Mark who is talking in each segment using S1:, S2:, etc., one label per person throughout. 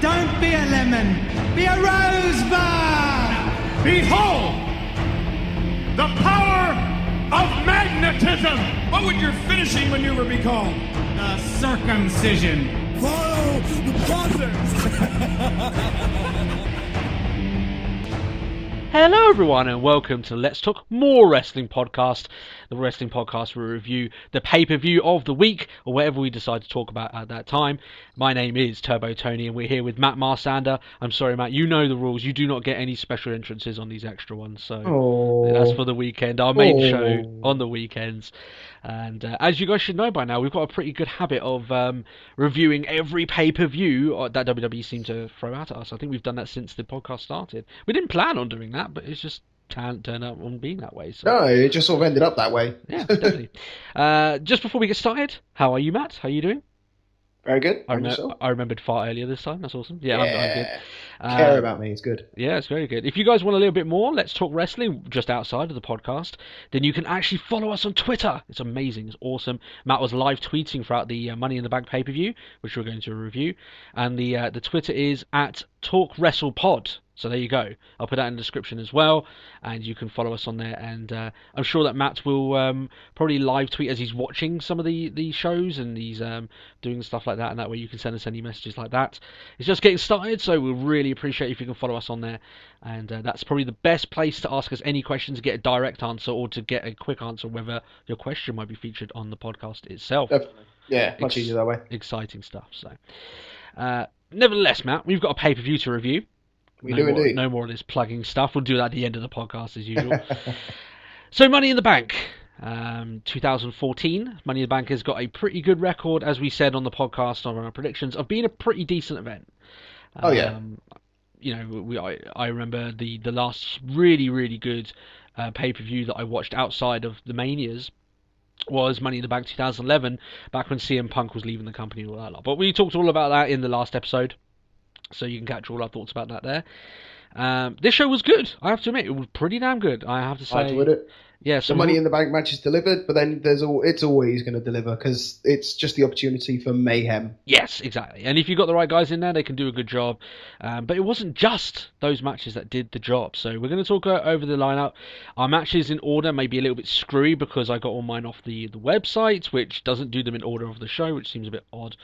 S1: Don't be a lemon. Be a rosebud.
S2: Behold the power of magnetism. What would your finishing maneuver be called?
S1: The circumcision.
S2: Follow the process.
S3: Hello everyone and welcome to Let's Talk More Wrestling Podcast, the wrestling podcast where we review the pay-per-view of the week or whatever we decide to talk about at that time. My name is Turbo Tony and we're here with Matt Marsander. I'm sorry Matt, you know the rules, you do not get any special entrances on these extra ones, so that's for the weekend, our main show on the weekends. And as you guys should know by now, we've got a pretty good habit of reviewing every pay-per-view that WWE seem to throw out at us. I think we've done that since the podcast started. We didn't plan on doing that, but it's just turned out on being that way. So.
S4: No, it just sort of ended up that way.
S3: Yeah, definitely. Just before we get started, how are you, Matt? How are you doing?
S4: Very good.
S3: I remembered far earlier this time. That's awesome. Yeah. I'm good.
S4: Care about me. It's good.
S3: Yeah, it's very good. If you guys want a little bit more, Let's Talk Wrestling just outside of the podcast, then you can actually follow us on Twitter. It's amazing. It's awesome. Matt was live tweeting throughout the Money in the Bank pay-per-view, which we're going to review. And the Twitter is at TalkWrestlePod. So there you go. I'll put that in the description as well, and you can follow us on there. And I'm sure that Matt will probably live tweet as he's watching some of the shows and he's doing stuff like that. And that way you can send us any messages like that. It's just getting started, so we'll really appreciate if you can follow us on there. And that's probably the best place to ask us any questions, to get a direct answer or to get a quick answer whether your question might be featured on the podcast itself.
S4: Definitely. Yeah, much easier that way.
S3: Exciting stuff. So, nevertheless, Matt, we've got a pay-per-view to review.
S4: We do indeed.
S3: No more of this plugging stuff. We'll do that at the end of the podcast as usual. So Money in the Bank. 2014. Money in the Bank has got a pretty good record, as we said on the podcast on our predictions, of being a pretty decent event.
S4: Oh, yeah.
S3: You know, I remember the last really, really good pay-per-view that I watched outside of the Manias was Money in the Bank 2011, back when CM Punk was leaving the company and all that lot. But we talked all about that in the last episode. So you can catch all our thoughts about that there. This show was good. I have to admit, it was pretty damn good. I have to say.
S4: I enjoyed it.
S3: Yeah, so
S4: the Money in the Bank match is delivered, but then it's always going to deliver because it's just the opportunity for mayhem.
S3: Yes, exactly. And if you've got the right guys in there, they can do a good job. But it wasn't just those matches that did the job. So we're going to talk over the lineup. Our matches in order may be a little bit screwy because I got all mine off the website, which doesn't do them in order of the show, which seems a bit odd.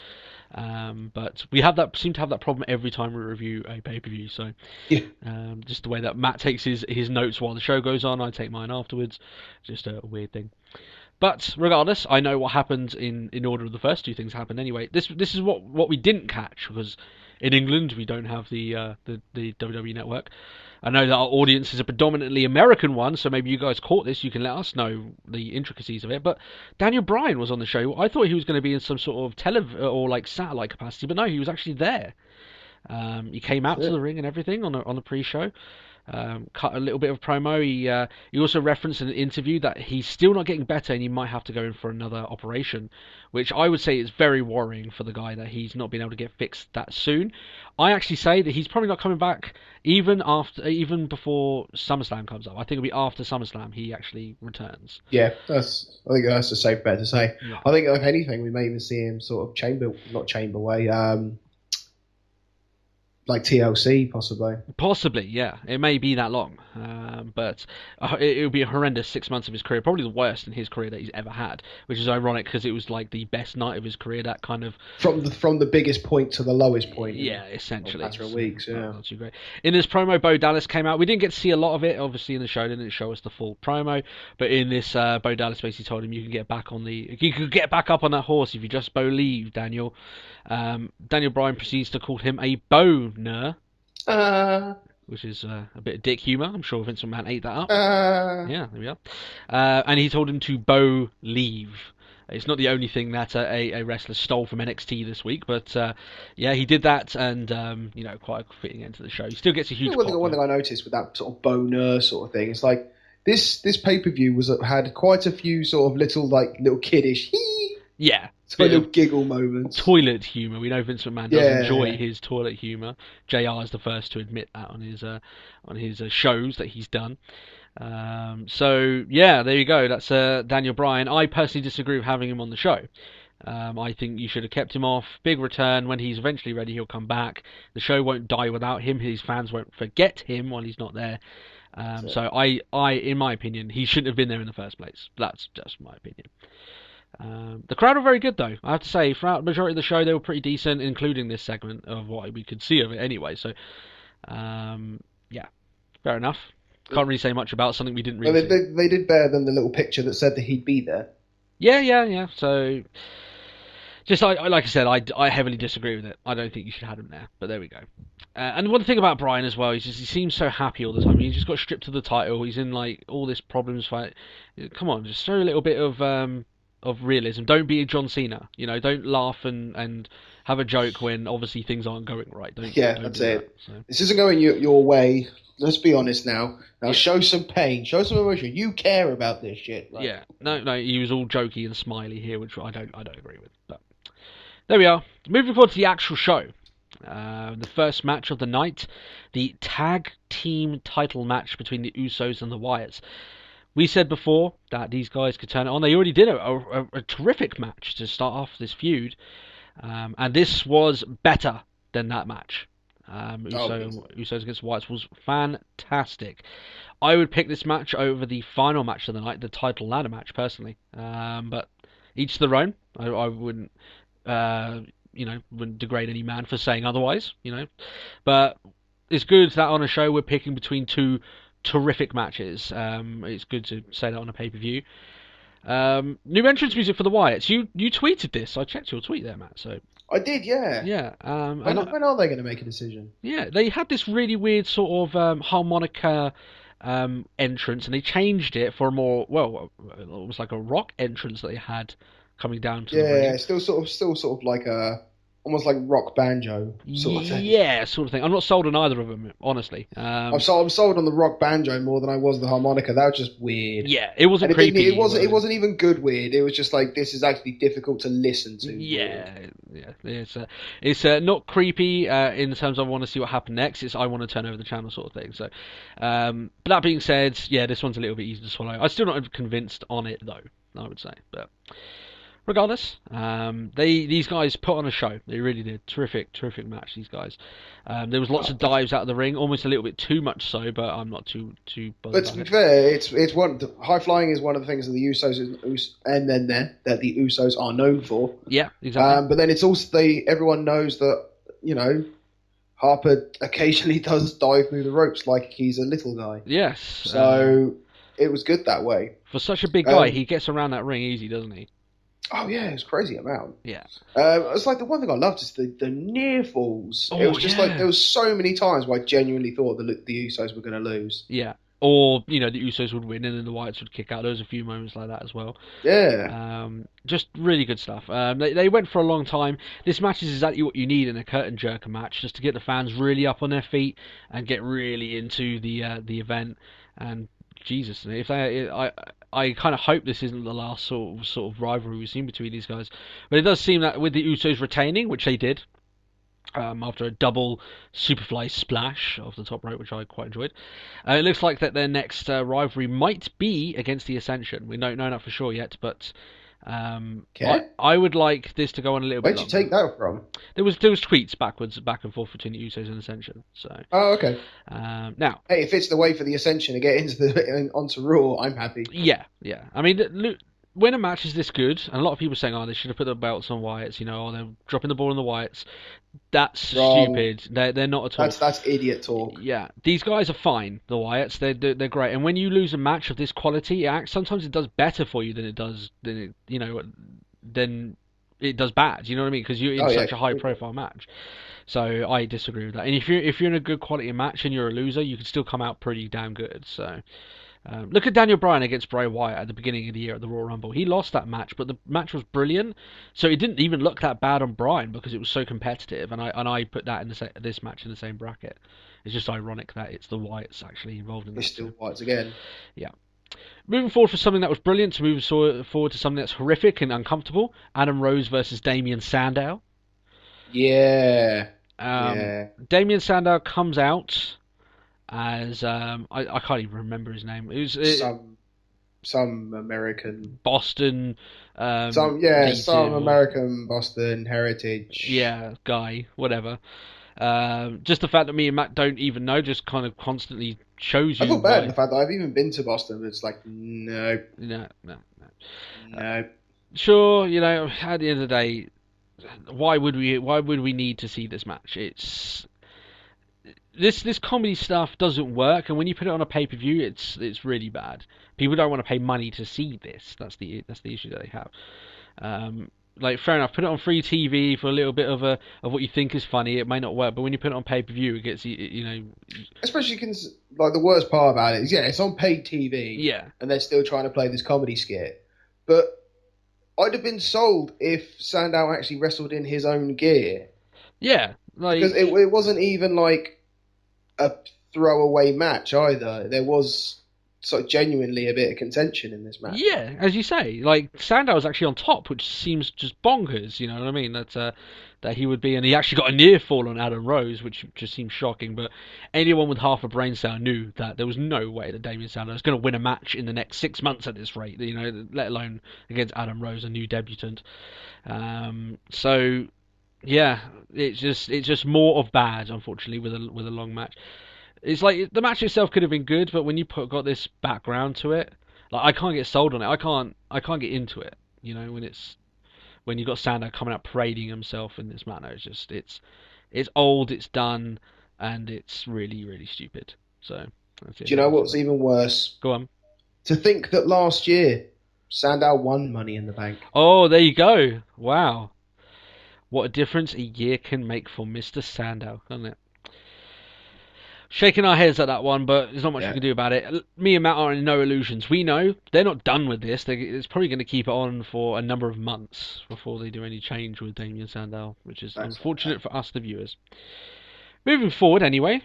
S3: But we seem to have that problem every time we review a pay-per-view. So
S4: yeah.
S3: Just the way that Matt takes his notes while the show goes on, I take mine afterwards. Just a weird thing. But regardless, I know what happened in order of the first two things happened anyway. This is what we didn't catch because in England we don't have the WWE Network. I know that our audience is a predominantly American one, so maybe you guys caught this. You can let us know the intricacies of it. But Daniel Bryan was on the show. I thought he was going to be in some sort of or like satellite capacity, but no, he was actually there. He came out to the ring and everything on the pre-show. Cut a little bit of promo. He also referenced in an interview that he's still not getting better and he might have to go in for another operation, which I would say is very worrying for the guy that he's not been able to get fixed that soon. I actually say that he's probably not coming back even before SummerSlam comes up. I think it'll be after SummerSlam he actually returns.
S4: Yeah, I think that's a safe bet to say. Yeah. I think, like anything, we may even see him sort of not chamber way, like TLC, possibly.
S3: Possibly, yeah. It may be that long. But it would be a horrendous 6 months of his career. Probably the worst in his career that he's ever had. Which is ironic because it was like the best night of his career. That kind of...
S4: From the biggest point to the lowest point.
S3: Yeah, essentially.
S4: After weeks, yeah.
S3: Not too great. In this promo, Bo Dallas came out. We didn't get to see a lot of it. Obviously, in the show, they didn't show us the full promo. But in this, Bo Dallas basically told him you can get back up on that horse if you just believe, Daniel. Daniel Bryan proceeds to call him a boner, which is a bit of dick humour. I'm sure Vince McMahon ate that up. Yeah, there we are. And he told him to leave. It's not the only thing that a wrestler stole from NXT this week, but yeah, he did that, and quite a fitting end to the show. He still gets a huge.
S4: One thing I noticed with that sort of boner sort of thing, it's like this pay-per-view had quite a few sort of little kiddish.
S3: Yeah.
S4: Little giggle moments.
S3: Toilet humour. We know Vince McMahon does enjoy his toilet humour. JR is the first to admit that on his shows that he's done. So, yeah, there you go. That's Daniel Bryan. I personally disagree with having him on the show. I think you should have kept him off. Big return. When he's eventually ready, he'll come back. The show won't die without him. His fans won't forget him while he's not there. So in my opinion, he shouldn't have been there in the first place. That's just my opinion. The crowd were very good, though. I have to say, throughout the majority of the show, they were pretty decent, including this segment of what we could see of it anyway. So, yeah, fair enough. Can't really say much about something we didn't really see.
S4: They did bear them the little picture that said that he'd be there.
S3: Yeah. So, just like I said, I heavily disagree with it. I don't think you should have had him there, but there we go. And one thing about Bryan as well is just he seems so happy all the time. He just got stripped of the title. He's in like all this problems fight. Come on, just show a little bit of realism. Don't be a John Cena. You know, don't laugh and have a joke when obviously things aren't going right. Don't
S4: That's
S3: do
S4: it.
S3: That, so.
S4: This isn't going your way. Let's be honest now. Now show some pain, show some emotion. You care about this shit. Like.
S3: Yeah, no, he was all jokey and smiley here, which I don't agree with. But there we are. Moving forward to the actual show. The first match of the night, the tag team title match between the Usos and the Wyatts. We said before that these guys could turn it on. They already did a terrific match to start off this feud, and this was better than that match. Usos against Wyatts was fantastic. I would pick this match over the final match of the night, the title ladder match, personally. But each their own. I wouldn't, wouldn't degrade any man for saying otherwise. But it's good that on a show we're picking between two terrific matches. It's good to say that on a pay-per-view. New entrance music for the Wyatts. You tweeted this. I checked your tweet there, Matt. So
S4: I did, yeah.
S3: Yeah.
S4: When are they going to make a decision?
S3: Yeah, they had this really weird sort of harmonica entrance, and they changed it for a more it was like a rock entrance that they had coming down to the ring.
S4: Yeah, still sort of like a almost like rock banjo sort of thing.
S3: Yeah, sort of thing. I'm not sold on either of them, honestly.
S4: I'm sold on the rock banjo more than I was the harmonica. That was just weird.
S3: Yeah, it wasn't creepy.
S4: It wasn't even good weird. It was just like, this is actually difficult to listen to.
S3: Yeah. It's not creepy in terms of I want to see what happened next. It's I want to turn over the channel sort of thing. So, but that being said, yeah, this one's a little bit easy to swallow. I'm still not convinced on it though, I would say, but. Regardless, these guys put on a show. They really did. Terrific match, these guys. There was lots of dives out of the ring, almost a little bit too much so, but I'm not too bothered.
S4: But to be fair, it's one high flying is one of the things that the Usos that the Usos are known for.
S3: Yeah, exactly.
S4: But then it's also everyone knows that Harper occasionally does dive through the ropes like he's a little guy.
S3: Yes.
S4: So it was good that way.
S3: For such a big guy, he gets around that ring easy, doesn't he?
S4: Oh yeah, it's crazy amount.
S3: Yeah.
S4: It's like the one thing I loved is the near falls. It was just like there was so many times where I genuinely thought the Usos were going to lose.
S3: Yeah. Or the Usos would win and then the Wyatts would kick out. There was a few moments like that as well.
S4: Yeah.
S3: Just really good stuff. They went for a long time. This match is exactly what you need in a curtain jerker match, just to get the fans really up on their feet and get really into the event. And Jesus, if I kind of hope this isn't the last sort of rivalry we've seen between these guys, but it does seem that with the Usos retaining, which they did, after a double Superfly splash off the top rope, which I quite enjoyed, it looks like that their next rivalry might be against the Ascension. We don't know that for sure yet, but I would like this to go on a little bit longer.
S4: Where'd you take that from?
S3: There was tweets back and forth between the Usos and Ascension. So.
S4: Oh, okay.
S3: Now,
S4: hey, if it's the way for the Ascension to get onto Raw, I'm happy.
S3: Yeah. I mean, look, when a match is this good, and a lot of people are saying, "Oh, they should have put the belts on Wyatts," or they're dropping the ball on the Wyatts. That's
S4: Wrong.
S3: stupid. They're not at all.
S4: That's idiot talk.
S3: Yeah, these guys are fine. The Wyatts, they're great. And when you lose a match of this quality, sometimes it does better for you than it does than it does bad. You know what I mean? Because you're in such a high profile match. So I disagree with that. And if you're in a good quality match and you're a loser, you can still come out pretty damn good. So. Look at Daniel Bryan against Bray Wyatt at the beginning of the year at the Royal Rumble. He lost that match, but the match was brilliant. So it didn't even look that bad on Bryan because it was so competitive. And I put that in this match in the same bracket. It's just ironic that it's the Wyatts actually involved in this.
S4: It's still Wyatts again.
S3: Yeah. Moving forward for something that was brilliant to move forward to something that's horrific and uncomfortable. Adam Rose versus Damien Sandow.
S4: Yeah.
S3: Damien Sandow comes out as I can't even remember his name.
S4: some American,
S3: Boston.
S4: some
S3: native or-
S4: American Boston heritage.
S3: Yeah, guy, whatever. Just the fact that me and Matt don't even know just kind of constantly shows you.
S4: I feel bad
S3: why-
S4: in the fact that I've even been to Boston, but it's like, no,
S3: No.
S4: no.
S3: Sure, you know, at the end of the day, why would we need to see this match? It's this comedy stuff doesn't work, and when you put it on a pay-per-view, it's really bad. People don't want to pay money to see this. That's the issue that they have. Like, fair enough, put it on free TV for a little bit of what you think is funny. It may not work, but when you put it on pay-per-view, it gets you know.
S4: Especially like the worst part about it is, it's on paid TV.
S3: Yeah.
S4: And they're still trying to play this comedy skit. But I'd have been sold if Sandow actually wrestled in his own gear.
S3: Yeah, like
S4: Because it wasn't even like a throwaway match either. There was sort of genuinely a bit of contention in this match.
S3: yeah, as you say, like Sandow was actually on top, which seems just bonkers. You know what I mean? That he would be, and he actually got a near fall on Adam Rose, which just seems shocking. But anyone with half a brain cell knew that there was no way that Damien Sandow was going to win a match in the next 6 months at this rate. You know, let alone against Adam Rose, a new debutant. So yeah, it's just more of bad, unfortunately, with a long match. It's like the match itself could have been good, but when you got this background to it, like I can't get sold on it. I can't get into it. You know, when you've got Sandow coming out parading himself in this manner, it's old, it's done, and it's really, really stupid. So that's it.
S4: Do you know what's even worse?
S3: Go on.
S4: To think that last year Sandow won Money in the Bank.
S3: Oh, there you go. Wow. What a difference a year can make for Mr. Sandow, doesn't it? Shaking our heads at that one, but there's not much we can do about it. Me and Matt are in no illusions. We know they're not done with this. It's probably going to keep it on for a number of months before they do any change with Damien Sandow, which is unfortunate for us, the viewers. Moving forward, anyway,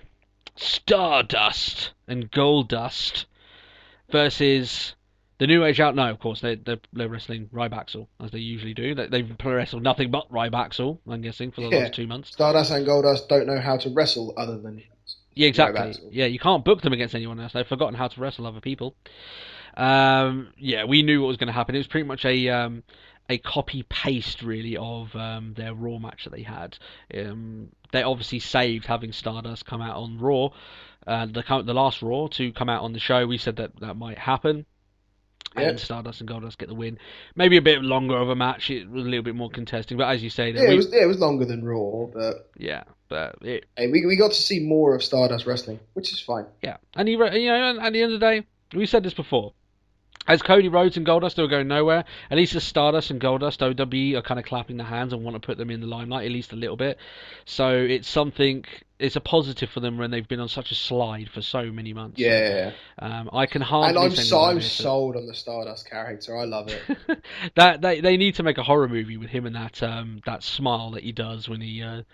S3: Stardust and Goldust versus the New Age Out. No, of course, they're wrestling Ryback, as they usually do. They've wrestled nothing but Ryback, I'm guessing, for the last 2 months.
S4: Stardust and Goldust don't know how to wrestle other than...
S3: Yeah, exactly.
S4: Ryback.
S3: Yeah, you can't book them against anyone else. They've forgotten how to wrestle other people. Yeah, we knew what was going to happen. It was pretty much a copy paste, really, of their Raw match that they had. They obviously saved having Stardust come out on Raw, the last Raw, to come out on the show. We said that might happen. And Stardust and Goldust get the win. Maybe a bit longer of a match. It was a little bit more contesting, but as you say,
S4: it was longer than Raw, but
S3: we
S4: got to see more of Stardust wrestling, which is fine.
S3: Yeah, and at the end of the day, we said this before. As Cody Rhodes and Goldust, they were going nowhere. At least as Stardust and Goldust, WWE are kind of clapping their hands and want to put them in the limelight at least a little bit. So it's a positive for them when they've been on such a slide for so many months.
S4: Yeah.
S3: I can hardly.
S4: And I'm sold on the Stardust character. I love it.
S3: They need to make a horror movie with him and that smile that he does when he does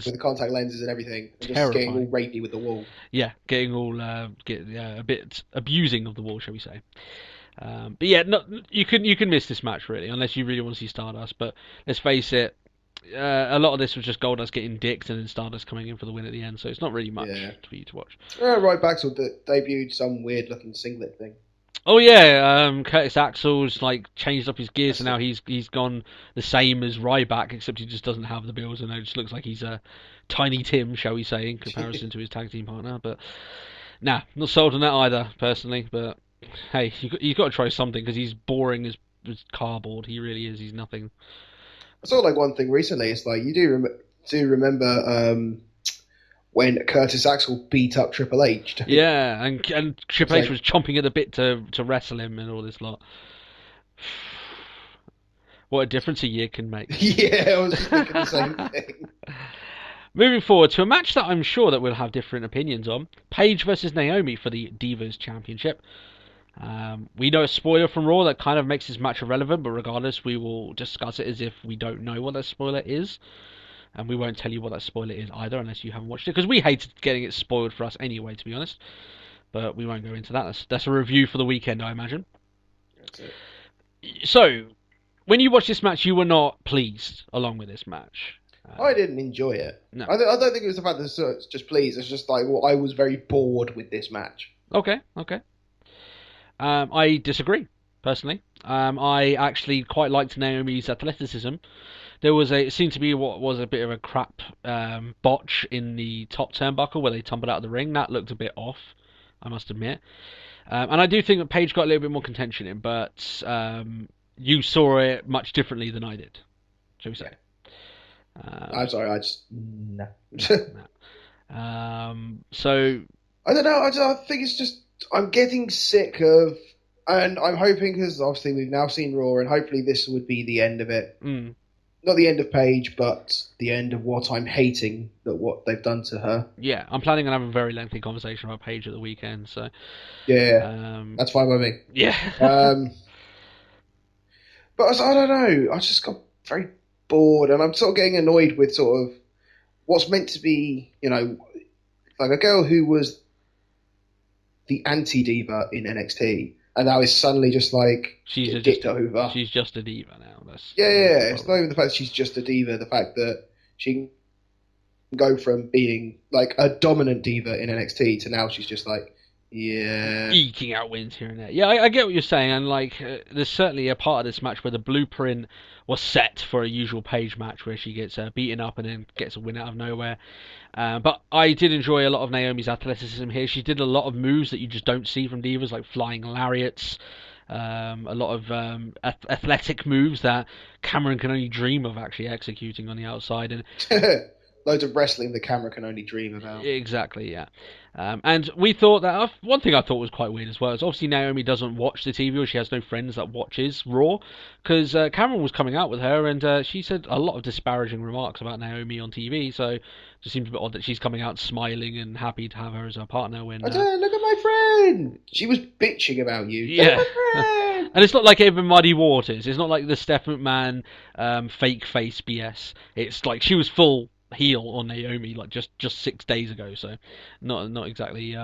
S4: with the contact lenses and everything, and just getting all rapey with the wall.
S3: Yeah, getting all a bit abusing of the wall, shall we say? But yeah, you can miss this match really, unless you really want to see Stardust. But let's face it, a lot of this was just Goldust getting dicked and then Stardust coming in for the win at the end, so it's not really much for you to watch.
S4: Ryback debuted some weird looking singlet thing.
S3: Oh yeah, Curtis Axel's changed up his gear, so now he's gone the same as Ryback, except he just doesn't have the bills, and it just looks like he's a Tiny Tim, shall we say, in comparison to his tag team partner. But nah, not sold on that either, personally. But hey, you got to try something, because he's boring as cardboard. He really is. He's nothing.
S4: I saw one thing recently. It's like you do remember when Curtis Axel beat up Triple H.
S3: Yeah, and Triple H was chomping at the bit to wrestle him and all this lot. What a difference a year can make.
S4: Yeah, I was just thinking the same thing.
S3: Moving forward to a match that I'm sure that we'll have different opinions on. Paige versus Naomi for the Divas Championship. We know a spoiler from Raw that kind of makes this match irrelevant, but regardless, we will discuss it as if we don't know what that spoiler is. And we won't tell you what that spoiler is either, unless you haven't watched it, because we hated getting it spoiled for us anyway, to be honest. But we won't go into that. That's a review for the weekend, I imagine.
S4: That's it.
S3: So, when you watched this match, you were not pleased along with this match.
S4: I didn't enjoy it.
S3: No.
S4: I don't think it was the fact that it's just pleased. It's just I was very bored with this match.
S3: Okay. I disagree, personally. I actually quite liked Naomi's athleticism. It seemed to be what was a bit of a crap botch in the top turnbuckle where they tumbled out of the ring. That looked a bit off, I must admit. And I do think that Paige got a little bit more contention in, but you saw it much differently than I did, shall we say.
S4: I'm sorry, I just... No.
S3: So...
S4: I don't know, I think it's just... I'm getting sick of... And I'm hoping, because obviously we've now seen Raw, and hopefully this would be the end of it. Not the end of Paige, but the end of what I'm hating, that what they've done to her.
S3: Yeah, I'm planning on having a very lengthy conversation about Paige at the weekend, so...
S4: Yeah, that's fine by me.
S3: Yeah.
S4: But I don't know, I just got very bored, and I'm sort of getting annoyed with sort of what's meant to be, like a girl who was the anti-diva in NXT, and now is suddenly just like dicked over.
S3: She's just a diva now.
S4: Yeah. It's not even the fact that she's just a diva. The fact that she can go from being like a dominant diva in NXT to now she's just like,
S3: eking out wins here and there. Yeah, I get what you're saying, and like, there's certainly a part of this match where the blueprint was set for a usual Paige match where she gets beaten up and then gets a win out of nowhere. But I did enjoy a lot of Naomi's athleticism here. She did a lot of moves that you just don't see from divas, like flying lariats, a lot of athletic moves that Cameron can only dream of actually executing on the outside. And
S4: loads of wrestling the camera can only dream about.
S3: Exactly, yeah. And we thought that one thing I thought was quite weird as well is obviously Naomi doesn't watch the TV, or she has no friends that watches Raw, because Cameron was coming out with her and she said a lot of disparaging remarks about Naomi on TV, so it just seems a bit odd that she's coming out smiling and happy to have her as her partner when...
S4: look at my friend! She was bitching about you.
S3: Yeah.
S4: Look at my friend!
S3: And it's not like even Muddy Waters. It's not like the Steph McMahon fake face BS. It's like she was full heel on Naomi like just 6 days ago, so not exactly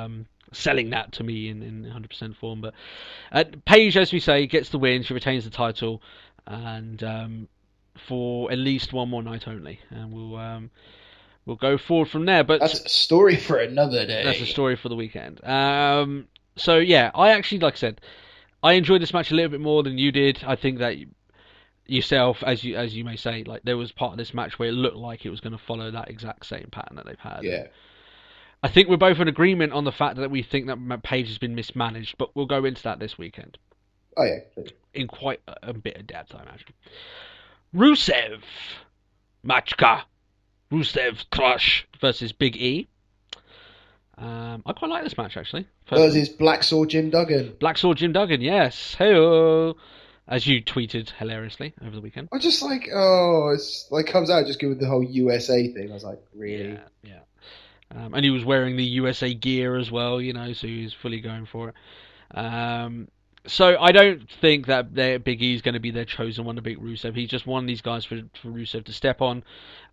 S3: selling that to me in 100% form. But Paige, as we say, gets the win. She retains the title, and for at least one more night only, and we'll go forward from there. But
S4: that's a story for another day.
S3: That's a story for the weekend. So yeah, I actually, like I said, I enjoyed this match a little bit more than you did. I think that yourself, as you may say, like there was part of this match where it looked like it was going to follow that exact same pattern that they've had.
S4: Yeah.
S3: I think we're both in agreement on the fact that we think that Paige has been mismanaged, but we'll go into that this weekend.
S4: Oh yeah.
S3: In quite a bit of depth, I imagine. Rusev Machka. Rusev Crush versus Big E. I quite like this match, actually.
S4: Versus Blacksaw Jim Duggan.
S3: Blacksaw Jim Duggan, yes. Hey-oh. As you tweeted hilariously over the weekend.
S4: I just like, it's like comes out just with the whole USA thing. I was like, really?
S3: Yeah. And he was wearing the USA gear as well, so he was fully going for it. So I don't think that Big E is going to be their chosen one to beat Rusev. He's just one of these guys for Rusev to step on.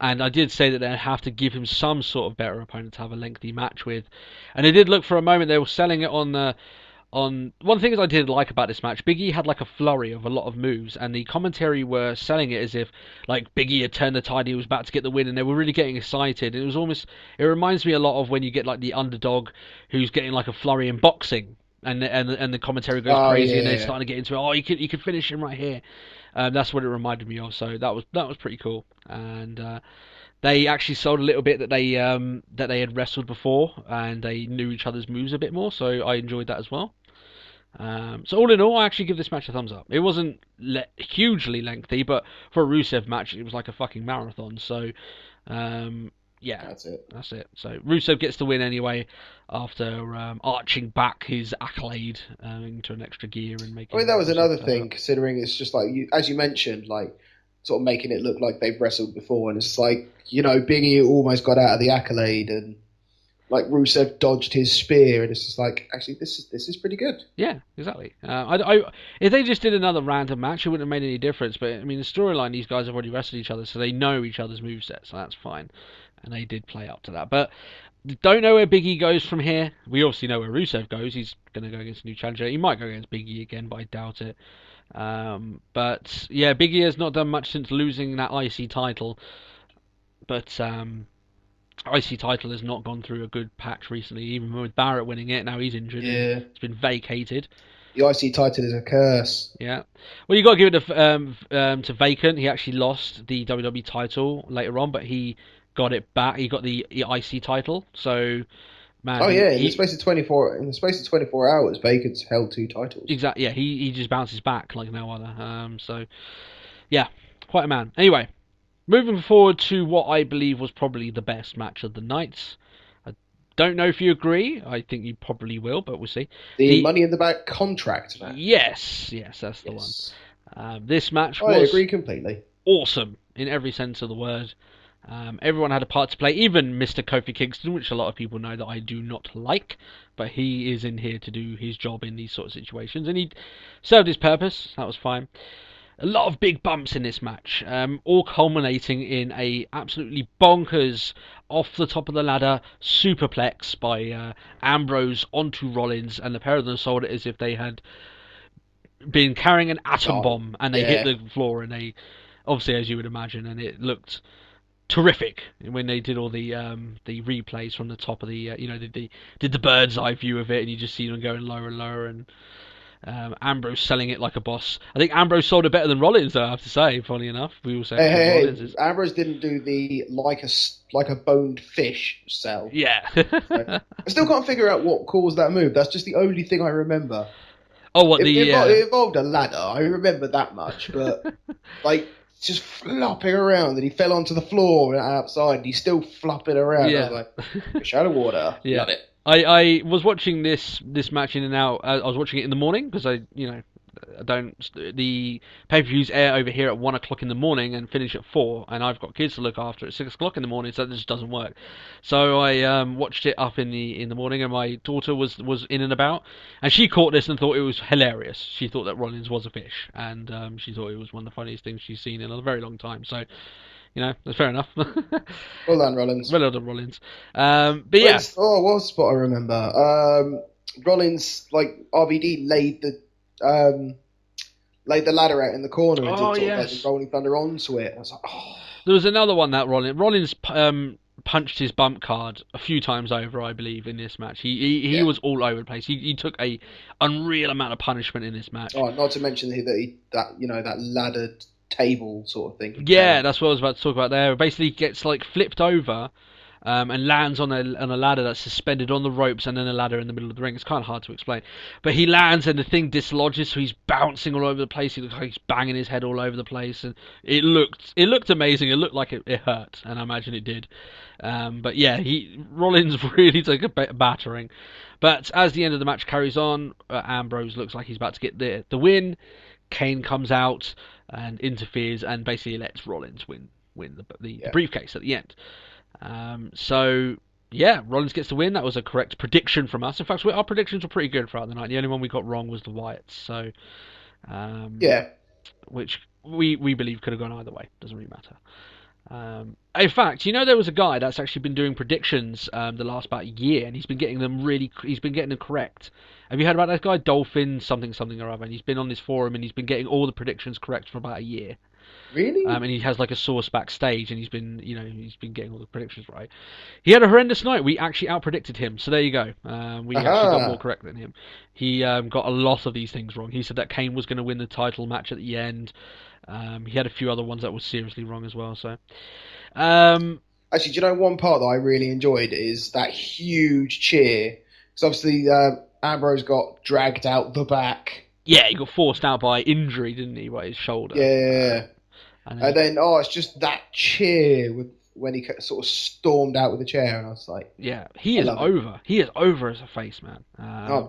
S3: And I did say that they have to give him some sort of better opponent to have a lengthy match with. And it did look for a moment they were selling it on one of the things I did like about this match, Big E had like a flurry of a lot of moves, and the commentary were selling it as if like Big E had turned the tide, he was about to get the win, and they were really getting excited. It was almost, it reminds me a lot of when you get like the underdog who's getting like a flurry in boxing, and the commentary goes crazy, and they're starting to get into it. Oh, you could finish him right here. That's what it reminded me of. So that was pretty cool, and they actually sold a little bit that they had wrestled before, and they knew each other's moves a bit more. So I enjoyed that as well. So all in all, I actually give this match a thumbs up. It wasn't hugely lengthy, but for a Rusev match, it was like a fucking marathon. So, yeah,
S4: that's it.
S3: So Rusev gets the win anyway after arching back his accolade into an extra gear and making.
S4: I mean, that was another thing, considering it's just like as you mentioned, like sort of making it look like they've wrestled before, and it's like Big E almost got out of the accolade and. Like Rusev dodged his spear, and it's just like, actually, this is pretty good.
S3: Yeah, exactly. If they just did another random match, it wouldn't have made any difference. But I mean, the storyline, these guys have already wrestled each other, so they know each other's movesets, so that's fine. And they did play up to that. But don't know where Big E goes from here. We obviously know where Rusev goes. He's going to go against a new challenger. He might go against Big E again, but I doubt it. But yeah, Big E has not done much since losing that IC title. But IC title has not gone through a good patch recently, even with Barrett winning it. Now he's injured.
S4: Yeah.
S3: It's been vacated.
S4: The IC title is a curse.
S3: Yeah. Well, you got to give it to Vacant. He actually lost the WWE title later on, but he got it back. He got the IC title. So, man.
S4: Oh yeah, in the space of 24 hours, Bacon's held 2 titles.
S3: Exactly. Yeah, he just bounces back like no other. So, yeah, quite a man. Anyway, moving forward to what I believe was probably the best match of the night. Don't know if you agree. I think you probably will, but we'll see.
S4: The Money in the Bank contract match.
S3: Yes, that's the one. This match
S4: I
S3: was
S4: agree completely.
S3: awesome in every sense of the word. Everyone had a part to play, even Mr. Kofi Kingston, which a lot of people know that I do not like, but he is in here to do his job in these sort of situations, and he served his purpose. That was fine. A lot of big bumps in this match, all culminating in a absolutely bonkers off the top of the ladder superplex by Ambrose onto Rollins, and the pair of them sold it as if they had been carrying an atom bomb, and they hit the floor, and they obviously, as you would imagine, and it looked terrific when they did all the replays from the top of the did the bird's eye view of it, and you just see them going lower and lower, and Ambrose selling it like a boss. I think Ambrose sold it better than Rollins, though, I have to say. Funny enough, we all say
S4: hey, Ambrose didn't do the like a boned fish sell.
S3: Yeah.
S4: I still can't figure out what caused that move. That's just the only thing I remember.
S3: Oh, what
S4: it involved a ladder. I remember that much, but like just flopping around, and he fell onto the floor outside. And he's still flopping around.
S3: Yeah.
S4: I was like, fish out of water.
S3: Yeah.
S4: Love it.
S3: I was watching this match in and out. I was watching it in the morning because the pay-per-views air over here at 1 o'clock in the morning and finish at 4, and I've got kids to look after at 6 o'clock in the morning, so that just doesn't work. So I watched it up in the morning, and my daughter was in and about, and she caught this and thought it was hilarious. She thought that Rollins was a fish, and she thought it was one of the funniest things she's seen in a very long time. So, that's fair enough.
S4: Well done, Rollins.
S3: Well done, Rollins. But yeah.
S4: Oh, what spot I remember? Rollins, like RVD, laid the ladder out in the corner and did like the Rolling Thunder onto it. I was like, oh.
S3: There was another one that Rollins punched his bump card a few times over, I believe, in this match. He was all over the place. He took a unreal amount of punishment in this match.
S4: Oh, not to mention that laddered table sort of thing.
S3: Yeah, that's what I was about to talk about there. It basically gets like flipped over and lands on a ladder that's suspended on the ropes, and then a ladder in the middle of the ring. It's kind of hard to explain, but he lands and the thing dislodges, so he's bouncing all over the place. He looks like he's banging his head all over the place, and it looked amazing. It looked like it hurt, and I imagine it did. But yeah, Rollins really took a battering. But as the end of the match carries on, Ambrose looks like he's about to get the win. Kane comes out and interferes and basically lets Rollins win the briefcase at the end. So yeah, Rollins gets the win. That was a correct prediction from us. In fact, our predictions were pretty good throughout the night. The only one we got wrong was the Wyatts. So which we believe could have gone either way. Doesn't really matter. In fact, there was a guy that's actually been doing predictions the last about a year, and he's been getting them correct. Have you heard about that guy, Dolphin something or other? And he's been on this forum and he's been getting all the predictions correct for about a year.
S4: Really?
S3: And he has like a source backstage, and he's been getting all the predictions right. He had a horrendous night. We actually outpredicted him, so there you go. We actually got more correct than him. He got a lot of these things wrong. He said that Kane was going to win the title match at the end. He had a few other ones that were seriously wrong as well. So,
S4: actually, do you know one part that I really enjoyed is that huge cheer? Because obviously Ambrose got dragged out the back.
S3: Yeah, he got forced out by injury, didn't he, by his shoulder?
S4: Yeah. And then it's just that cheer when he sort of stormed out with the chair, and I was like,
S3: yeah, he is over. He is over as a face, man.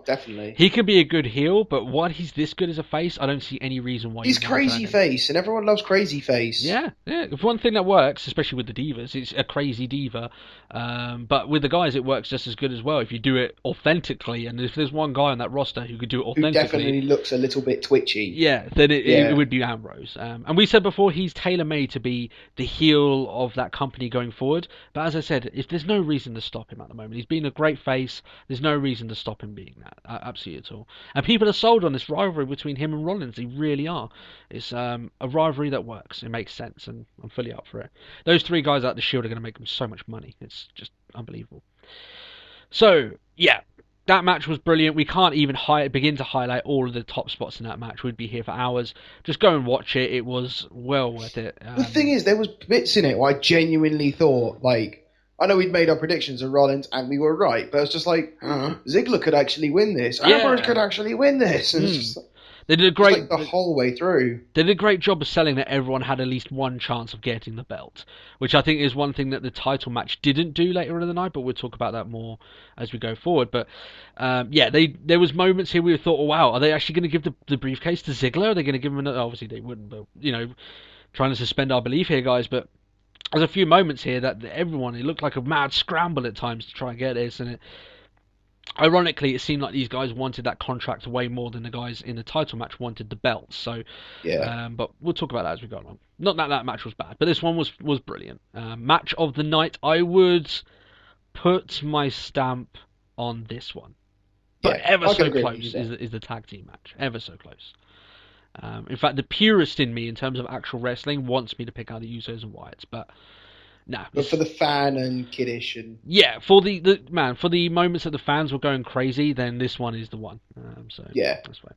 S4: Definitely.
S3: He could be a good heel, but while he's this good as a face, I don't see any reason why
S4: he's crazy face, and everyone loves crazy face.
S3: Yeah. If one thing that works, especially with the divas, it's a crazy diva. But with the guys, it works just as good as well if you do it authentically. And if there's one guy on that roster who could do it authentically,
S4: who definitely looks a little bit twitchy,
S3: then it would be Ambrose. And we said before, he's tailor-made to be the heel of that company going forward. But as I said, if there's no reason to stop him at the moment, he's been a great face. There's no reason to stop him being that, absolutely at all. And people are sold on this rivalry between him and Rollins. They really are. It's a rivalry that works. It makes sense, and I'm fully up for it. Those three guys out the Shield are going to make them so much money. It's just unbelievable. So yeah, that match was brilliant. We can't even begin to highlight all of the top spots in that match. We'd be here for hours. Just go and watch it. It was well worth it.
S4: The thing is, there was bits in it where I genuinely thought, like, I know we'd made our predictions of Rollins and we were right, but it's just like, Ziggler could actually win this. Ambrose could actually win this. And it's just,
S3: they did a great
S4: the whole way through.
S3: They did a great job of selling that everyone had at least one chance of getting the belt, which I think is one thing that the title match didn't do later in the night. But we'll talk about that more as we go forward. But there was moments here we thought, oh wow, are they actually going to give the briefcase to Ziggler? Are they going to give him another? Obviously they wouldn't, but trying to suspend our belief here, guys. But there's a few moments here that everyone, it looked like a mad scramble at times to try and get this, and ironically, it seemed like these guys wanted that contract way more than the guys in the title match wanted the belts. So, but we'll talk about that as we go along. Not that match was bad, but this one was brilliant. Match of the night, I would put my stamp on this one, but ever so close is the tag team match. Ever so close. In fact, the purist in me, in terms of actual wrestling, wants me to pick out the Usos and Wyatts, but. No,
S4: but for the fan and kiddish and
S3: for the moments that the fans were going crazy, then this one is the one. That's fine.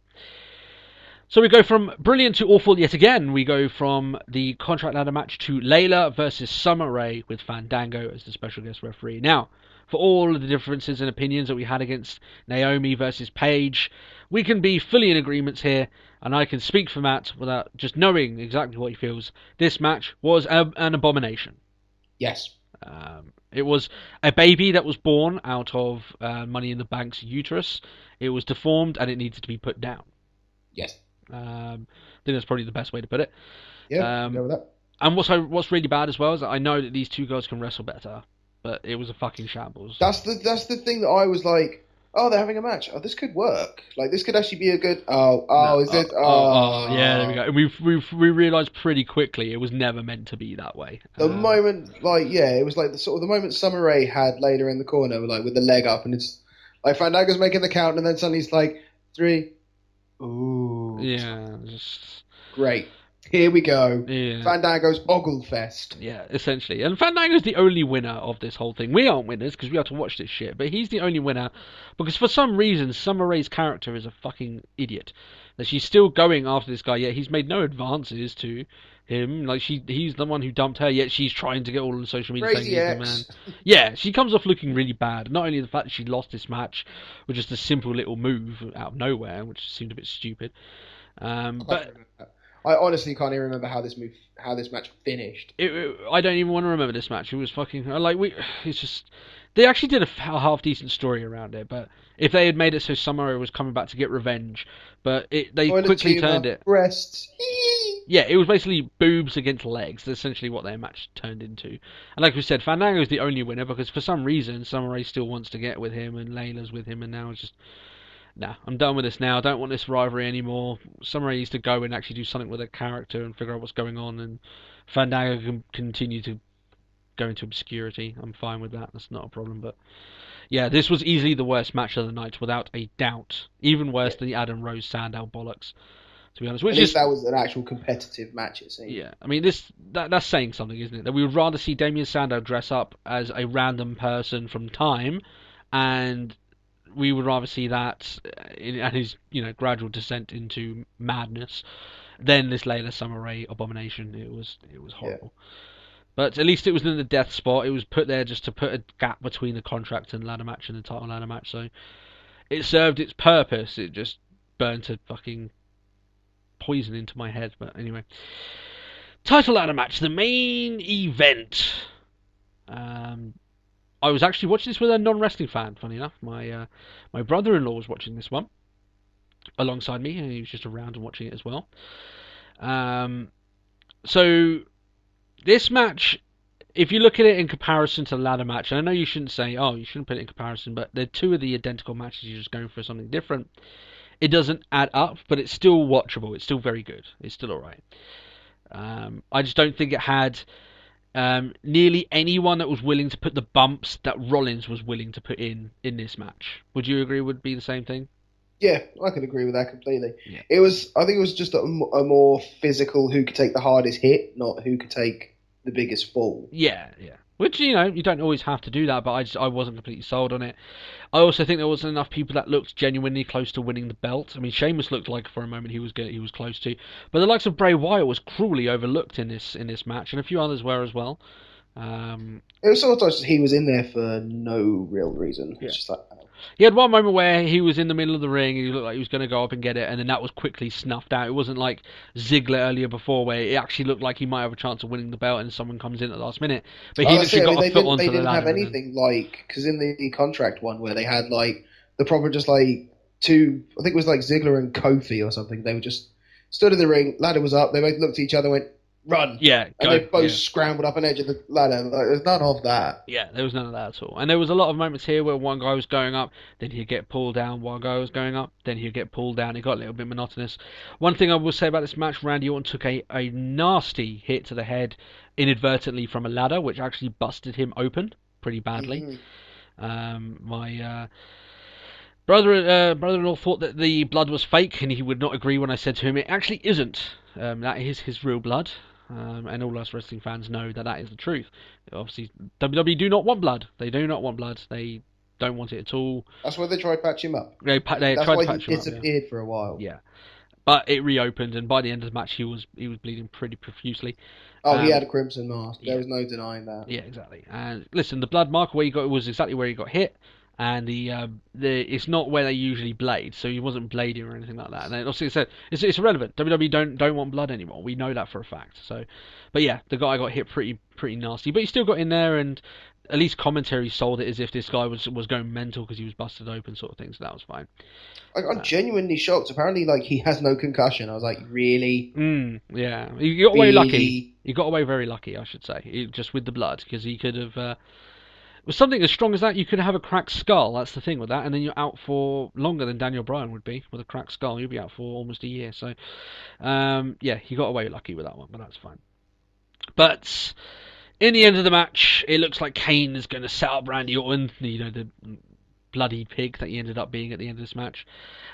S3: So we go from brilliant to awful yet again. We go from the contract ladder match to Layla versus Summer Rae with Fandango as the special guest referee. Now, for all of the differences and opinions that we had against Naomi versus Paige, we can be fully in agreement here, and I can speak for Matt without just knowing exactly what he feels. This match was an abomination.
S4: Yes.
S3: It was a baby that was born out of Money in the Bank's uterus. It was deformed and it needed to be put down.
S4: Yes.
S3: I think that's probably the best way to put it.
S4: Yeah, go with that.
S3: And what's really bad as well is that I know that these two girls can wrestle better, but it was a fucking shambles.
S4: That's the thing that I was like, oh, they're having a match. Oh, this could work. Like, this could actually be a good...
S3: yeah, there we go. And we realised pretty quickly it was never meant to be that way.
S4: The moment, it was like the moment Summer Rae had later in the corner, like, with the leg up, and it's like Fandango's making the count, and then suddenly it's like, 3. Ooh.
S3: Yeah, just...
S4: Great. Here we go.
S3: Yeah.
S4: Fandango's Ogglefest.
S3: Yeah, essentially. And Fandango's the only winner of this whole thing. We aren't winners because we have to watch this shit, but he's the only winner because for some reason Summer Rae's character is a fucking idiot. That she's still going after this guy, yet he's made no advances to him. Like, he's the one who dumped her, yet she's trying to get all on social media saying he's the man. Yeah, she comes off looking really bad. Not only the fact that she lost this match with just a simple little move out of nowhere, which seemed a bit stupid. But
S4: I honestly can't even remember how this match finished.
S3: I don't even want to remember this match. It was fucking it's just they actually did a half decent story around it. But if they had made it so Summer Rae was coming back to get revenge, but they quickly turned it.
S4: Breasts.
S3: Yeah, it was basically boobs against legs. That's essentially what their match turned into. And like we said, Fandango is the only winner because for some reason Summer Rae still wants to get with him and Layla's with him, and now it's just. Nah, I'm done with this now. I don't want this rivalry anymore. Summer Rae needs to go and actually do something with her character and figure out what's going on, and Fandango can continue to go into obscurity. I'm fine with that. That's not a problem. But yeah, this was easily the worst match of the night, without a doubt. Even worse than the Adam Rose Sandow bollocks, to be honest.
S4: At least that was an actual competitive match, it seemed.
S3: Yeah, I mean, that's saying something, isn't it? That we would rather see Damien Sandow dress up as a random person from Time, and we would rather see that and his gradual descent into madness than this Layla Summer Rae abomination. It was horrible. Yeah. But at least it was in the death spot. It was put there just to put a gap between the contract and ladder match and the title ladder match. So it served its purpose. It just burnt a fucking poison into my head. But anyway, title ladder match, the main event. I was actually watching this with a non-wrestling fan, funny enough. My brother-in-law was watching this one alongside me, and he was just around and watching it as well. So this match, if you look at it in comparison to the ladder match, and I know you shouldn't say, you shouldn't put it in comparison, but they're two of the identical matches, you're just going for something different. It doesn't add up, but it's still watchable. It's still very good. It's still alright. I just don't think it had nearly anyone that was willing to put the bumps that Rollins was willing to put in this match. Would you agree would be the same thing?
S4: Yeah, I could agree with that completely.
S3: Yeah.
S4: I think it was just a more physical who could take the hardest hit, not who could take the biggest fall.
S3: Yeah. Which, you know, you don't always have to do that, but I wasn't completely sold on it. I also think there wasn't enough people that looked genuinely close to winning the belt. I mean, Sheamus looked like for a moment he was close to, but the likes of Bray Wyatt was cruelly overlooked in this match, and a few others were as well.
S4: It was sort of just he was in there for no real reason.
S3: Yeah.
S4: It's just like,
S3: He had one moment where he was in the middle of the ring and he looked like he was going to go up and get it, and then that was quickly snuffed out. It wasn't like Ziggler earlier before where it actually looked like he might have a chance of winning the belt and someone comes in at the last minute. But he literally got a foot onto the ladder.
S4: They didn't have anything like, because in the contract one where they had like the proper just like two, I think it was like Ziggler and Kofi or something. They were just stood in the ring, ladder was up, they both looked at each other and went, run.
S3: Yeah.
S4: And they both scrambled up an edge of the ladder. Like, there's none of that.
S3: Yeah, there was none of that at all. And there was a lot of moments here where one guy was going up, then he'd get pulled down, one guy was going up, then he'd get pulled down. It got a little bit monotonous. One thing I will say about this match, Randy Orton took a nasty hit to the head inadvertently from a ladder, which actually busted him open pretty badly. My brother-in-law thought that the blood was fake, and he would not agree when I said to him, it actually isn't. That is his real blood. And all us wrestling fans know that is the truth. Obviously, WWE do not want blood. They do not want blood. They don't want it at all.
S4: That's why they tried to patch him up.
S3: They tried to patch him up. That's why he
S4: disappeared for a while.
S3: Yeah, but it reopened, and by the end of the match, he was bleeding pretty profusely.
S4: Oh, he had a crimson mask. There was no denying that.
S3: Yeah, exactly. And listen, the blood mark where he got was exactly where he got hit. And the it's not where they usually blade, so he wasn't blading or anything like that. And then obviously it said it's irrelevant. WWE don't want blood anymore. We know that for a fact. So, but yeah, the guy got hit pretty nasty, but he still got in there, and at least commentary sold it as if this guy was going mental because he was busted open, sort of thing. So that was fine.
S4: I'm genuinely shocked. Apparently, like, he has no concussion. I was like, really?
S3: Yeah, he got away lucky. He got away very lucky, I should say, just with the blood, because he could have. With something as strong as that, you could have a cracked skull. That's the thing with that, and then you're out for longer than Daniel Bryan would be with a cracked skull. You'll be out for almost a year. So, yeah, he got away lucky with that one, but that's fine. But in the end of the match, it looks like Kane is going to set up Randy Orton, the bloody pig that he ended up being at the end of this match.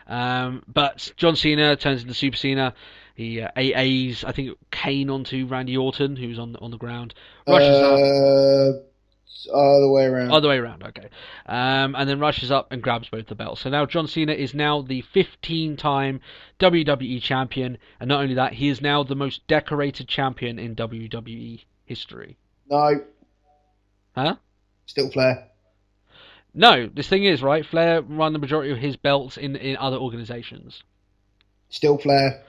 S3: But John Cena turns into Super Cena. He AAs, I think, Kane onto Randy Orton, who's on the ground. Rushes up.
S4: Other way around.
S3: Other way around, okay. And then rushes up and grabs both the belts. So now John Cena is now the 15-time WWE champion, and not only that, he is now the most decorated champion in WWE history.
S4: No.
S3: Huh?
S4: Still Flair.
S3: No, this thing is, right, Flair won the majority of his belts in other organizations. Still
S4: Flair.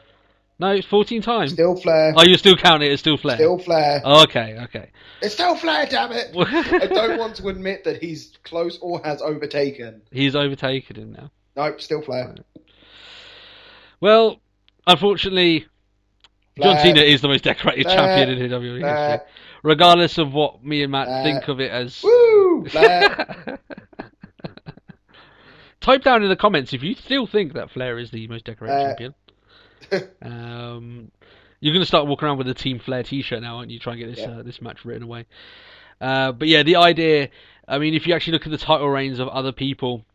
S3: No, it's 14 times.
S4: Still Flair.
S3: Oh, you still count it as still Flair?
S4: Still Flair.
S3: Oh, okay.
S4: It's still Flair, damn it! I don't want to admit that he's close or has overtaken.
S3: He's overtaken him now.
S4: Nope, still Flair.
S3: Right. Well, unfortunately,
S4: Flair.
S3: John Cena is the most decorated champion in WWE history. Regardless of what me and Matt think of it as.
S4: Woo! Flair.
S3: Type down in the comments if you still think that Flair is the most decorated champion. You're going to start walking around with a Team Flair t-shirt now, aren't you? Try and get this this match written away. But yeah, the idea, I mean, if you actually look at the title reigns of other people,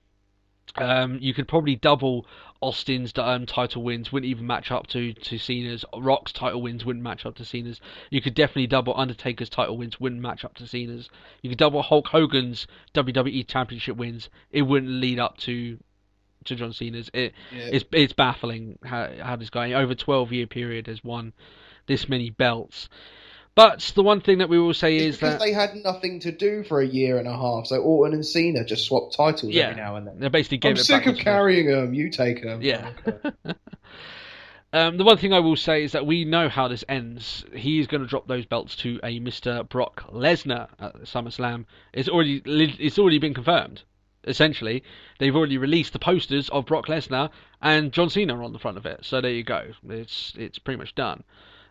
S3: you could probably double Austin's title wins, wouldn't even match up to Cena's. Rock's title wins wouldn't match up to Cena's. You could definitely double Undertaker's title wins, wouldn't match up to Cena's. You could double Hulk Hogan's WWE Championship wins, it wouldn't lead up to John Cena's. It's baffling how this guy over a 12-year period has won this many belts. But the one thing that we will say is
S4: because they had nothing to do for a year and a half, so Orton and Cena just swapped titles every now and then.
S3: They basically gave
S4: I'm sick of carrying them. You take them.
S3: Yeah. The one thing I will say is that we know how this ends. He's going to drop those belts to a Mr. Brock Lesnar at SummerSlam. It's already been confirmed. Essentially, they've already released the posters of Brock Lesnar and John Cena on the front of it. So there you go. It's pretty much done.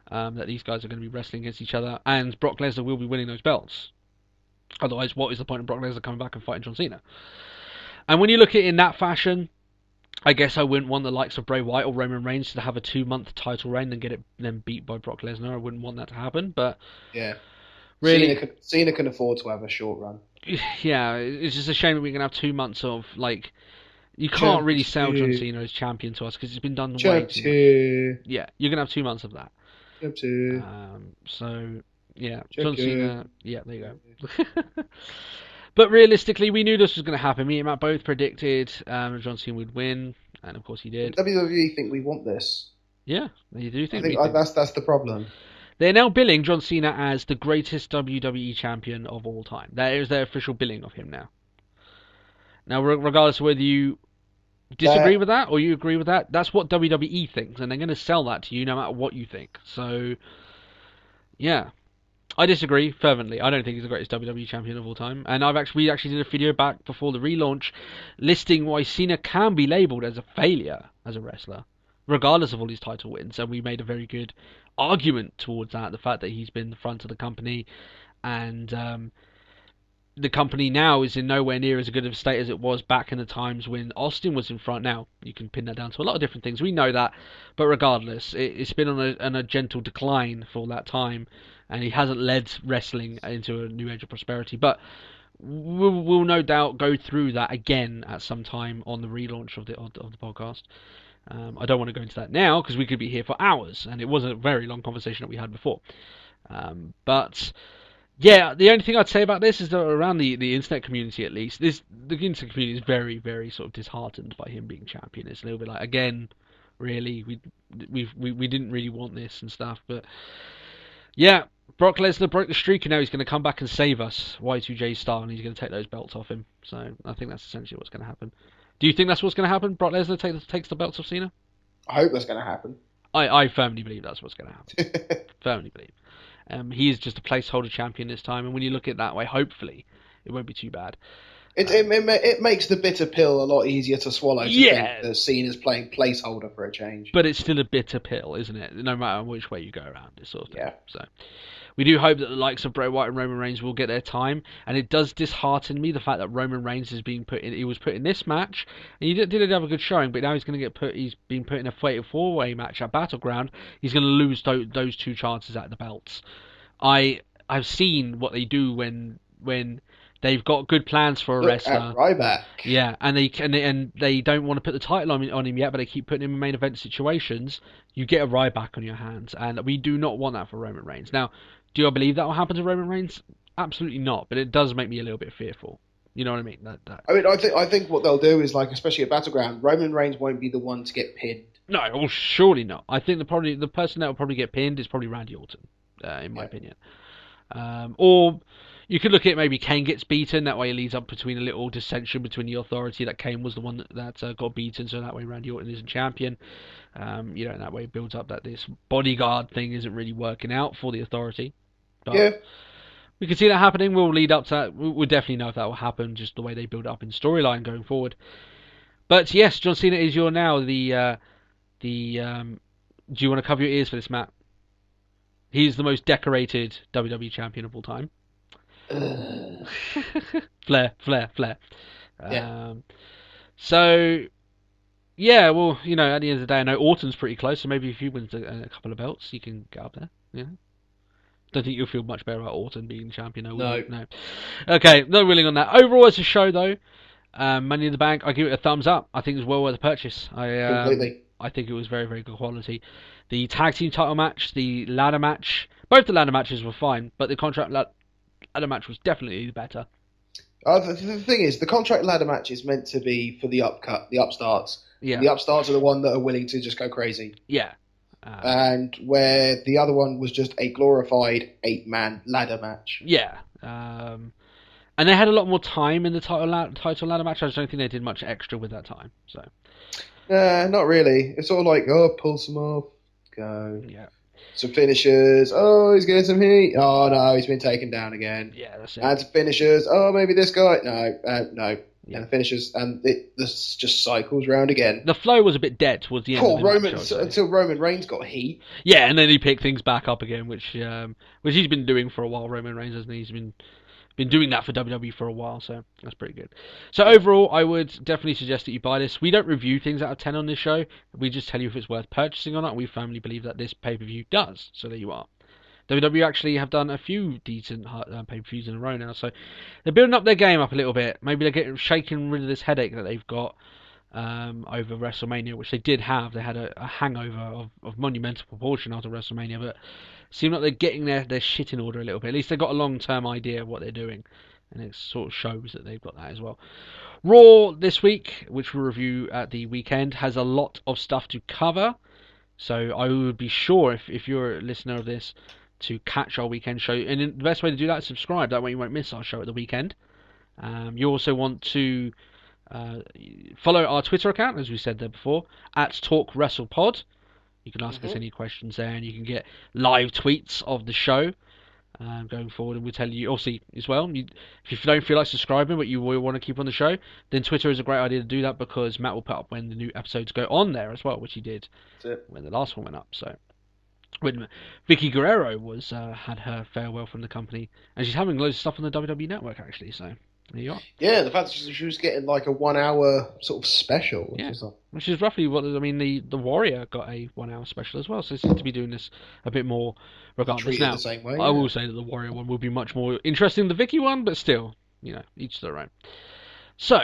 S3: That these guys are going to be wrestling against each other, and Brock Lesnar will be winning those belts. Otherwise, what is the point of Brock Lesnar coming back and fighting John Cena? And when you look at it in that fashion, I guess I wouldn't want the likes of Bray Wyatt or Roman Reigns to have a 2-month title reign and get it then beat by Brock Lesnar. I wouldn't want that to happen, but
S4: yeah,
S3: really,
S4: Cena can afford to have a short run.
S3: Yeah, it's just a shame that we're going to have 2 months of, like, you can't really sell John Cena as champion to us because it's been done way too much. Yeah, you're going to have 2 months of that. So Yeah,
S4: Check
S3: John
S4: it.
S3: Cena. Yeah, there you go. But realistically, we knew this was going to happen. Me and Matt both predicted John Cena would win, and of course he did.
S4: WWE think we want this.
S3: Yeah, they do
S4: I
S3: think
S4: think
S3: we do.
S4: that's the problem.
S3: They're now billing John Cena as the greatest WWE champion of all time. That is their official billing of him now. Now, regardless of whether you disagree with that or you agree with that, that's what WWE thinks, and they're going to sell that to you no matter what you think. So, yeah. I disagree fervently. I don't think he's the greatest WWE champion of all time. And we actually did a video back before the relaunch listing why Cena can be labelled as a failure as a wrestler, regardless of all his title wins. And we made a very good argument towards that, the fact that he's been the front of the company, and the company now is in nowhere near as good of a state as it was back in the times when Austin was in front. Now, you can pin that down to a lot of different things. We know that. But regardless, it's been on a gentle decline for all that time. And he hasn't led wrestling into a new age of prosperity. But we'll no doubt go through that again at some time on the relaunch of the podcast. I don't want to go into that now because we could be here for hours. And it was a very long conversation that we had before. But... yeah, the only thing I'd say about this is that around the internet community, at least, the internet community is very, very sort of disheartened by him being champion. It's a little bit like, again, really, we didn't really want this and stuff. But yeah, Brock Lesnar broke the streak, and now he's going to come back and save us, Y2J style, and he's going to take those belts off him. So I think that's essentially what's going to happen. Do you think that's what's going to happen? Brock Lesnar takes the belts off Cena?
S4: I hope that's going to happen.
S3: I firmly believe that's what's going to happen. Firmly believe. He is just a placeholder champion this time, and when you look at it that way, hopefully, it won't be too bad.
S4: It makes the bitter pill a lot easier to swallow.
S3: Yeah,
S4: the scene is playing placeholder for a change,
S3: but it's still a bitter pill, isn't it? No matter which way you go around it, sort of thing.
S4: Yeah.
S3: So we do hope that the likes of Bray Wyatt and Roman Reigns will get their time, and it does dishearten me the fact that Roman Reigns is being put in. He was put in this match, and he did have a good showing, but now he's going to get put. He's been put in a fatal four-way match at Battleground. He's going to lose those two chances at the belts. I've seen what they do when they've got good plans for a wrestler.
S4: At Ryback.
S3: Yeah, and they don't want to put the title on him yet, but they keep putting him in main event situations. You get a Ryback on your hands, and we do not want that for Roman Reigns. Now, do I believe that will happen to Roman Reigns? Absolutely not, but it does make me a little bit fearful. You know what I mean?
S4: I think what they'll do is, like, especially at Battleground, Roman Reigns won't be the one to get pinned.
S3: No, well, surely not. I think the person that will probably get pinned is probably Randy Orton. In my opinion. Or you could look at maybe Kane gets beaten, that way it leads up between a little dissension between the Authority, that Kane was the one that got beaten, so that way Randy Orton isn't champion. And that way it builds up that this bodyguard thing isn't really working out for the Authority. But
S4: yeah.
S3: We can see that happening. We'll lead up to that. We'll definitely know if that will happen, just the way they build up in storyline going forward. But yes, John Cena is your now do you want to cover your ears for this, Matt? He's the most decorated WWE champion of all time. Flair.
S4: Yeah.
S3: So, yeah, well, at the end of the day, I know Orton's pretty close, so maybe if he wins a couple of belts, he can get up there. Yeah. Don't think you'll feel much better about Orton being champion. No. Okay, not willing on that. Overall, as a show, though, Money in the Bank, I give it a thumbs up. I think it was well worth a purchase.
S4: Completely.
S3: I think it was very, very good quality. The tag team title match, the ladder match, both the ladder matches were fine, but the contract ladder match was definitely better.
S4: The thing is, the contract ladder match is meant to be for the upstarts.
S3: Yeah.
S4: The upstarts are the one that are willing to just go crazy.
S3: Yeah.
S4: And where the other one was just a glorified 8-man ladder match.
S3: Yeah. And they had a lot more time in the title ladder match. I just don't think they did much extra with that time. So.
S4: Not really. It's sort of like, pull some off, go.
S3: Yeah.
S4: Some finishers. Oh, he's getting some heat. Oh, no, he's been taken down again.
S3: Yeah, that's it.
S4: And some finishers. Oh, maybe this guy. No.
S3: Yeah.
S4: And the finishers. And this just cycles round again.
S3: The flow was a bit dead towards the end of the match,
S4: until Roman Reigns got heat.
S3: Yeah, and then he picked things back up again, which he's been doing for a while, Roman Reigns, hasn't he? He's been doing that for WWE for a while, so that's pretty good. So overall, I would definitely suggest that you buy this. We don't review things out of 10 on this show. We just tell you if it's worth purchasing or not. We firmly believe that this pay-per-view does. So there you are. WWE actually have done a few decent pay-per-views in a row now, so they're building up their game up a little bit. Maybe they're shaking rid of this headache that they've got. over WrestleMania, which they did have. They had a hangover of monumental proportion after WrestleMania, but seem like they're getting their shit in order a little bit. At least they've got a long-term idea of what they're doing, and it sort of shows that they've got that as well. Raw this week, which we'll review at the weekend, has a lot of stuff to cover, so I would be sure, if you're a listener of this, to catch our weekend show. And the best way to do that is subscribe, that way you won't miss our show at the weekend. You also want to follow our Twitter account, as we said there before, at TalkWrestlePod. You can ask us any questions there, and you can get live tweets of the show going forward, and we'll tell you, also, as well, if you don't feel like subscribing but you will want to keep on the show, then Twitter is a great idea to do that, because Matt will put up when the new episodes go on there as well, which he did when the last one went up. So when Vicky Guerrero was had her farewell from the company, and she's having loads of stuff on the WWE Network, actually, so there you are.
S4: Yeah, the fact that she was getting like a 1 hour sort of special.
S3: Which is roughly what, I mean, the Warrior got a 1 hour special as well, so they seem to be doing this a bit more regardless. Now,
S4: the same way,
S3: I will say that the Warrior one will be much more interesting than the Vicky one, but still, each to their own. So,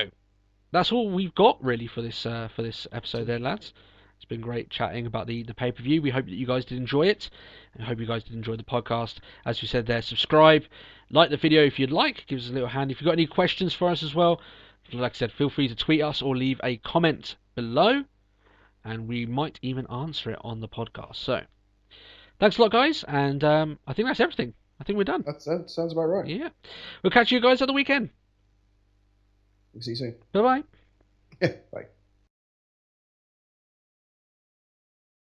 S3: that's all we've got really for this episode there, lads. It's been great chatting about the pay-per-view. We hope that you guys did enjoy it, and I hope you guys did enjoy the podcast. As we said there, subscribe, like the video if you'd like, give us a little hand. If you've got any questions for us as well, like I said, feel free to tweet us or leave a comment below, and we might even answer it on the podcast. So, thanks a lot, guys, and I think that's everything. I think we're done.
S4: That sounds about right.
S3: Yeah. We'll catch you guys at the weekend.
S4: See you soon.
S3: Bye-bye.
S4: Bye.